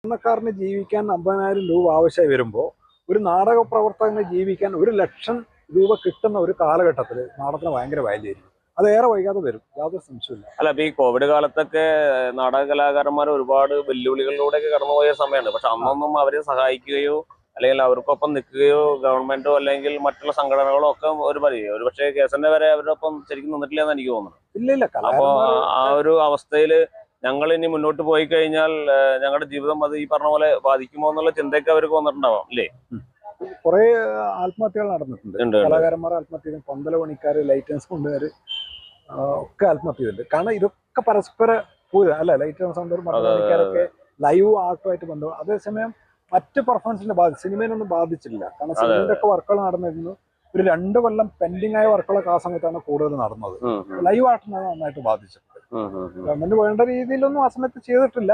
സാധാരണക്കാരന് ജീവിക്കാൻ 50,000 രൂപ ആവശ്യമായി വരുമ്പോൾ ഒരു നാടക പ്രവർത്തകന് ജീവിക്കാൻ 1,00,000 രൂപ കിട്ടുന്ന ഒരു കാലഘട്ടത്തിൽ നാടകത്തിന് ഭയങ്കര വാല്യൂ ആയിരിക്കും. അത് ഏറെ വൈകാതെ വരും, യാതൊരു സംശയമില്ല. അല്ല, ഇപ്പൊ ഈ കോവിഡ് കാലത്തൊക്കെ നാടക കലാകാരന്മാർ ഒരുപാട് വെല്ലുവിളികളിലൂടെയൊക്കെ കടന്നുപോയ സമയമാണ്. പക്ഷെ അന്നൊന്നും അവരെ സഹായിക്കുകയോ അല്ലെങ്കിൽ അവർക്കൊപ്പം നിൽക്കുകയോ ഗവൺമെന്റോ അല്ലെങ്കിൽ മറ്റുള്ള സംഘടനകളോ ഒക്കെ ഒരു പക്ഷേ കേസന്റെ വരെ അവരുടെ ഒപ്പം ശരിക്കും നിന്നിട്ടില്ല എന്ന് എനിക്ക് തോന്നുന്നു. ഇല്ല അപ്പോ ആ ഒരു അവസ്ഥയില് ഞങ്ങൾ ഇനി മുന്നോട്ട് പോയി കഴിഞ്ഞാൽ ഞങ്ങളുടെ ജീവിതം അത് ഈ പറഞ്ഞ പോലെ ബാധിക്കുമോ എന്നുള്ള ചിന്തയൊക്കെ അവർക്ക് വന്നിട്ടുണ്ടാവാം അല്ലേ? കുറെ ആത്മഹത്യകൾ നടന്നിട്ടുണ്ട്. കലാകാരന്മാർ ആത്മഹത്യ ചെയ്തു, പന്തല പണിക്കാര്, ലൈറ്റൻസ് കൊണ്ടുകാര് ഒക്കെ ആത്മഹത്യ ചെയ്തിട്ടുണ്ട്. കാരണം ഇതൊക്കെ പരസ്പര അല്ല, ലൈറ്റൻസ് കൊണ്ട് പന്തല പണിക്കാരൊക്കെ ലൈവ് ആർട്ടുമായിട്ട് ബന്ധം. അതേസമയം മറ്റ് പെർഫോമൻസിനെ സിനിമയിലൊന്നും ബാധിച്ചില്ല. കാരണം സിനിമയുടെ ഒക്കെ വർക്കുകൾ നടന്നിരുന്നു. ഒരു 2 കൊല്ലം പെൻഡിങ് ആയ വർക്കുകളൊക്കെ ആ സമയത്താണ് കൂടുതൽ നടന്നത്. ലൈവ് ആർട്ടിനെ നന്നായിട്ട് ബാധിച്ചിട്ടുണ്ട്. ഗവൺമെന്റ് വേണ്ട രീതിയിലൊന്നും ആ സമയത്ത് ചെയ്തിട്ടില്ല.